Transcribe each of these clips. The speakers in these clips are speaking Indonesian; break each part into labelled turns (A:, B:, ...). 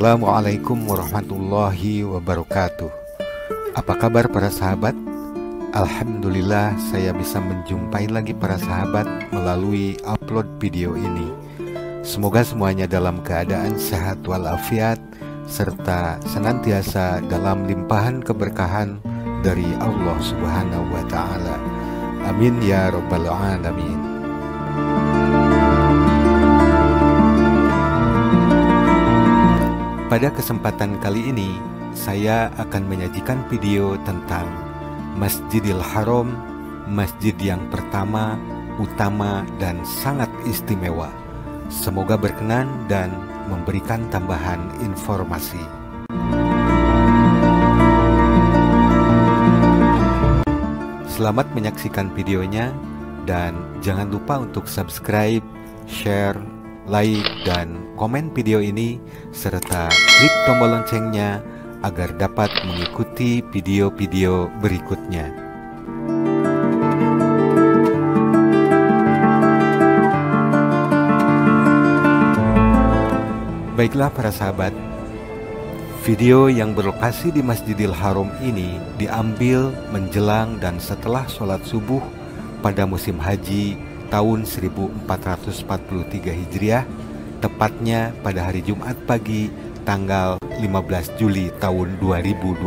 A: Assalamualaikum warahmatullahi wabarakatuh. Apa kabar para sahabat? Alhamdulillah saya bisa menjumpai lagi para sahabat melalui upload video ini. Semoga semuanya dalam keadaan sehat walafiat serta senantiasa dalam limpahan keberkahan dari Allah Subhanahu wa Ta'ala. Amin ya Rabbal Alamin. Pada kesempatan kali ini, saya akan menyajikan video tentang Masjidil Haram, masjid yang pertama, utama, dan sangat istimewa. Semoga berkenan dan memberikan tambahan informasi. Selamat menyaksikan videonya, dan jangan lupa untuk subscribe, share, like, dan komen video ini, serta klik tombol loncengnya agar dapat mengikuti video-video berikutnya. Baiklah para sahabat, video yang berlokasi di Masjidil Haram ini diambil menjelang dan setelah sholat subuh pada musim haji tahun 1443 Hijriah, tepatnya pada hari Jumat pagi tanggal 15 Juli tahun 2022.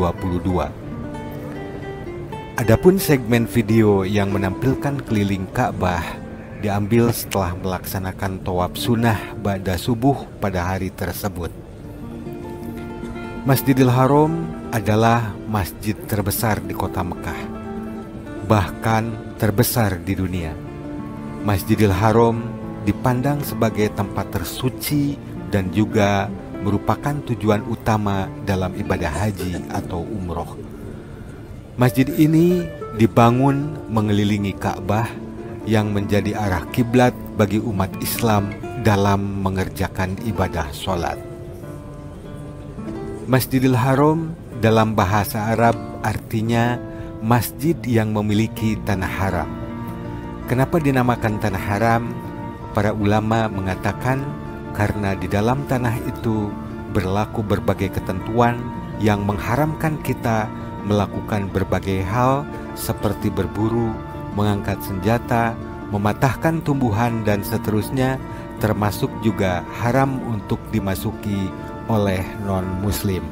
A: Adapun segmen video yang menampilkan keliling Ka'bah diambil setelah melaksanakan tawaf sunnah ba'da subuh pada hari tersebut. Masjidil Haram adalah masjid terbesar di kota Mekah, bahkan terbesar di dunia. Masjidil Haram dipandang sebagai tempat tersuci dan juga merupakan tujuan utama dalam ibadah haji atau umroh. Masjid ini dibangun mengelilingi Ka'bah yang menjadi arah kiblat bagi umat Islam dalam mengerjakan ibadah sholat. Masjidil Haram dalam bahasa Arab artinya masjid yang memiliki tanah haram. Kenapa dinamakan tanah haram? Para ulama mengatakan karena di dalam tanah itu berlaku berbagai ketentuan yang mengharamkan kita melakukan berbagai hal seperti berburu, mengangkat senjata, mematahkan tumbuhan, dan seterusnya, termasuk juga haram untuk dimasuki oleh non-muslim.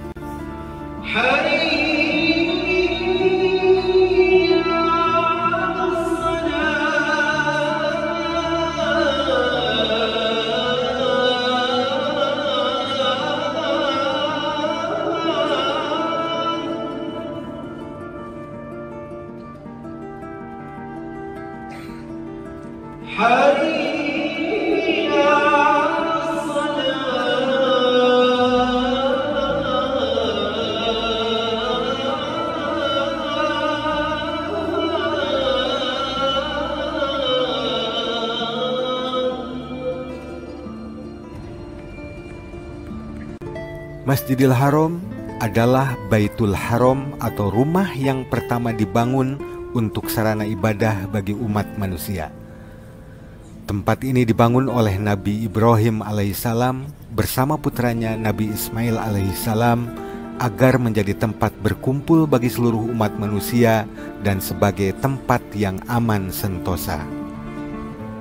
A: Masjidil Haram adalah Baitul Haram atau rumah yang pertama dibangun untuk sarana ibadah bagi umat manusia. Tempat ini dibangun oleh Nabi Ibrahim alaihissalam bersama putranya Nabi Ismail alaihissalam agar menjadi tempat berkumpul bagi seluruh umat manusia dan sebagai tempat yang aman sentosa.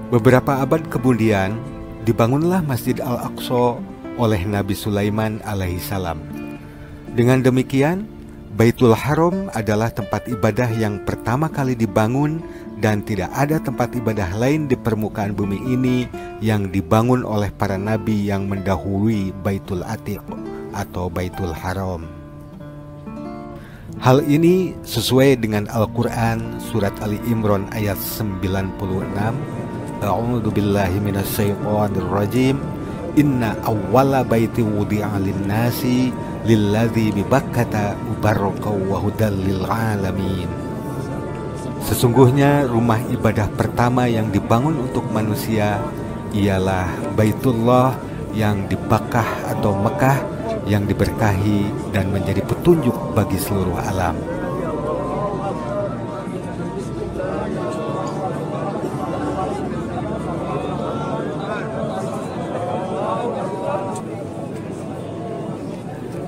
A: Beberapa abad kemudian dibangunlah Masjid Al-Aqsa oleh Nabi Sulaiman alaihissalam. Dengan demikian, Baitul Haram adalah tempat ibadah yang pertama kali dibangun dan tidak ada tempat ibadah lain di permukaan bumi ini yang dibangun oleh para nabi yang mendahului Baitul Atiq atau Baitul Haram. Hal ini sesuai dengan Al-Quran surat Ali Imran ayat 96. A'udzu billahi minasyaitonir rajim. Inna awwala baiti wudi'a lin-nasi lilladzi bi Bakkata mubarrakan wa hudal lil alamin. Sesungguhnya rumah ibadah pertama yang dibangun untuk manusia ialah Baitullah yang di Bakkah atau Mekah yang diberkahi dan menjadi petunjuk bagi seluruh alam.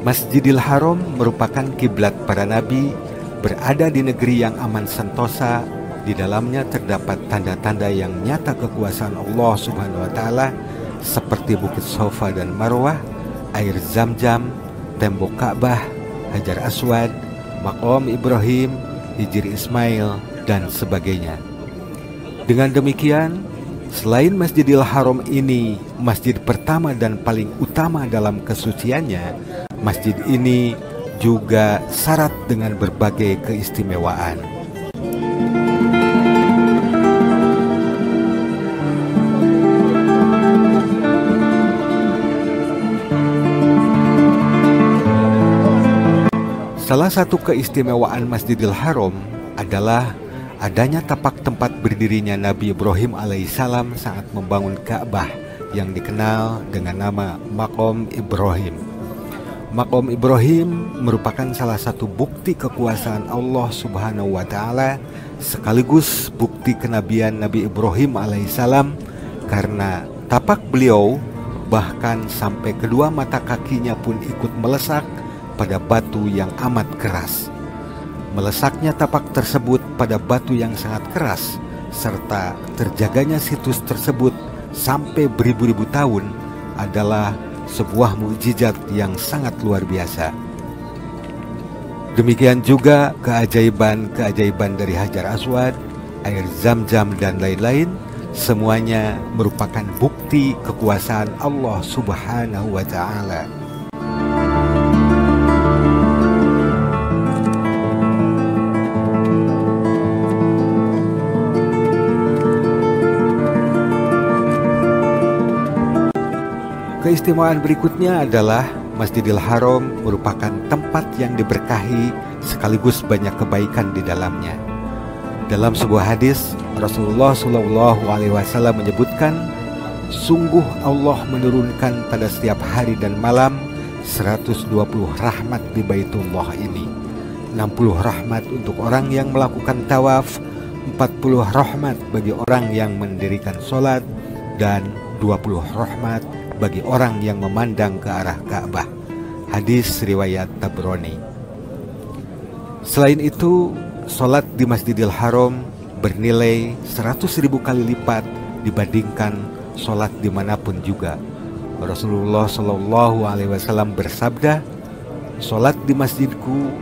A: Masjidil Haram merupakan kiblat para nabi, berada di negeri yang aman sentosa. Di dalamnya terdapat tanda-tanda yang nyata kekuasaan Allah Subhanahu wa Ta'ala, seperti Bukit Sofa dan Marwah, air Zam-Zam, tembok Ka'bah, Hajar Aswad, Maqam Ibrahim, Hijri Ismail, dan sebagainya. Dengan demikian, selain Masjidil Haram ini masjid pertama dan paling utama dalam kesuciannya, masjid ini juga syarat dengan berbagai keistimewaan. Salah satu keistimewaan Masjidil Haram adalah adanya tapak tempat berdirinya Nabi Ibrahim alaihissalam saat membangun Ka'bah yang dikenal dengan nama Maqam Ibrahim. Maqam Ibrahim merupakan salah satu bukti kekuasaan Allah Subhanahu wa Ta'ala, sekaligus bukti kenabian Nabi Ibrahim alaihissalam, karena tapak beliau bahkan sampai kedua mata kakinya pun ikut melesak pada batu yang amat keras. Melesaknya tapak tersebut pada batu yang sangat keras, serta terjaganya situs tersebut sampai beribu-ribu tahun, adalah sebuah mukjizat yang sangat luar biasa. Demikian juga keajaiban-keajaiban dari Hajar Aswad, air Zam-Zam, dan lain-lain, semuanya merupakan bukti kekuasaan Allah Subhanahu wa Ta'ala. Keistimewaan berikutnya adalah Masjidil Haram merupakan tempat yang diberkahi sekaligus banyak kebaikan di dalamnya. Dalam sebuah hadis, Rasulullah SAW menyebutkan, sungguh Allah menurunkan pada setiap hari dan malam 120 rahmat di Baitullah ini. 60 rahmat untuk orang yang melakukan tawaf, 40 rahmat bagi orang yang mendirikan sholat, dan 20 rahmat bagi orang yang memandang ke arah Ka'bah. Hadis riwayat Tabrani. Selain itu, sholat di Masjidil Haram bernilai 100.000 kali lipat dibandingkan sholat dimanapun juga. Rasulullah SAW bersabda, sholat di masjidku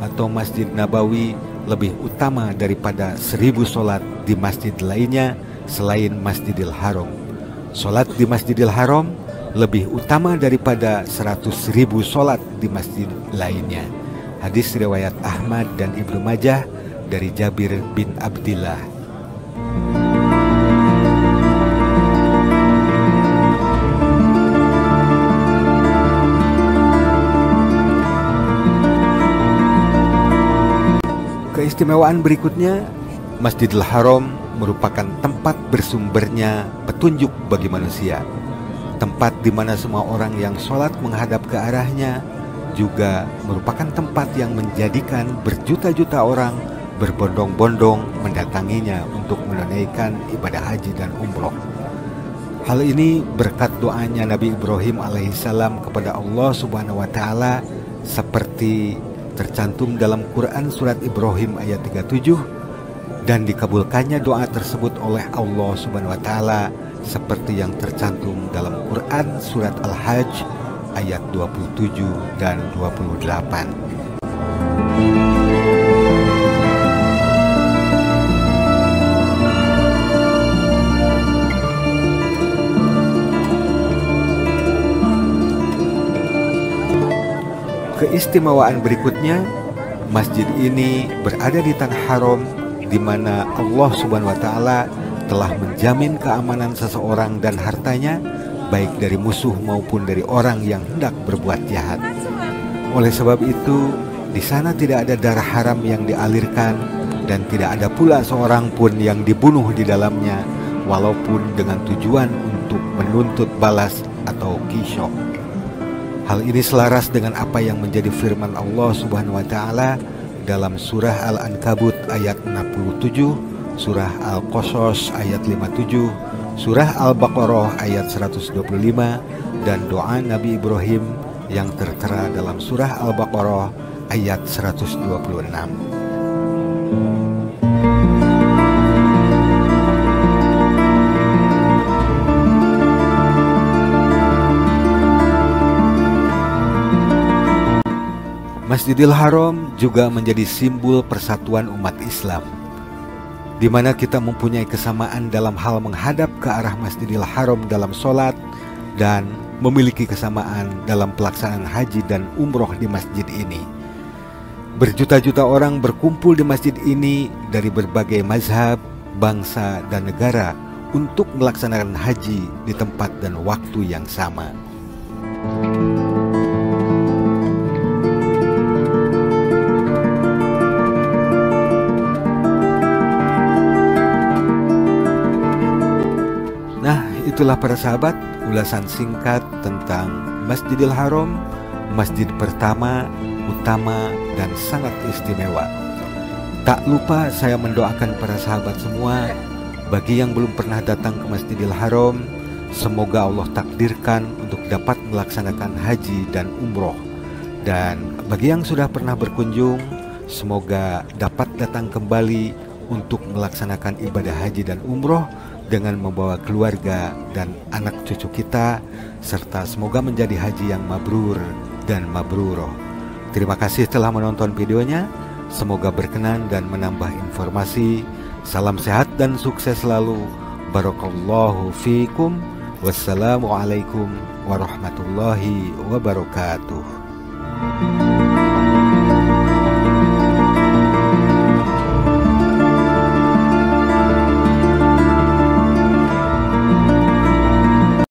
A: atau Masjid Nabawi lebih utama daripada 1000 sholat di masjid lainnya selain Masjidil Haram. Sholat di Masjidil Haram lebih utama daripada 100.000 sholat di masjid lainnya. Hadis riwayat Ahmad dan Ibnu Majah dari Jabir bin Abdillah. Keistimewaan berikutnya, Masjidil Haram merupakan tempat bersumbernya petunjuk bagi manusia. Tempat di mana semua orang yang sholat menghadap ke arahnya, juga merupakan tempat yang menjadikan berjuta-juta orang berbondong-bondong mendatanginya untuk menunaikan ibadah haji dan umroh. Hal ini berkat doanya Nabi Ibrahim alaihissalam kepada Allah Subhanahu wa Ta'ala, seperti tercantum dalam Quran surat Ibrahim ayat 37, dan dikabulkannya doa tersebut oleh Allah Subhanahu wa Ta'ala seperti yang tercantum dalam Quran surat Al-Hajj ayat 27 dan 28. Keistimewaan berikutnya, masjid ini berada di Tanah Haram, di mana Allah Subhanahu wa Ta'ala telah menjamin keamanan seseorang dan hartanya, baik dari musuh maupun dari orang yang hendak berbuat jahat. Oleh sebab itu, di sana tidak ada darah haram yang dialirkan, dan tidak ada pula seorang pun yang dibunuh di dalamnya, walaupun dengan tujuan untuk menuntut balas atau qisas. Hal ini selaras dengan apa yang menjadi firman Allah Subhanahu wa Ta'ala dalam surah Al-Ankabut ayat 67, surah Al-Qasas ayat 57, surah Al-Baqarah ayat 125, dan doa Nabi Ibrahim yang tertera dalam surah Al-Baqarah ayat 126. Masjidil Haram juga menjadi simbol persatuan umat Islam, di mana kita mempunyai kesamaan dalam hal menghadap ke arah Masjidil Haram dalam sholat dan memiliki kesamaan dalam pelaksanaan haji dan umroh di masjid ini. Berjuta-juta orang berkumpul di masjid ini dari berbagai mazhab, bangsa, dan negara untuk melaksanakan haji di tempat dan waktu yang sama. Nah, itulah para sahabat, ulasan singkat tentang Masjidil Haram, masjid pertama, utama, dan sangat istimewa. Tak lupa saya mendoakan para sahabat semua, bagi yang belum pernah datang ke Masjidil Haram, semoga Allah takdirkan untuk dapat melaksanakan haji dan umroh. Dan bagi yang sudah pernah berkunjung, semoga dapat datang kembali untuk melaksanakan ibadah haji dan umroh dengan membawa keluarga dan anak cucu kita, serta semoga menjadi haji yang mabrur dan mabruroh. Terima kasih telah menonton videonya, semoga berkenan dan menambah informasi. Salam sehat dan sukses selalu. Barakallahu fiikum. Wassalamualaikum warahmatullahi wabarakatuh.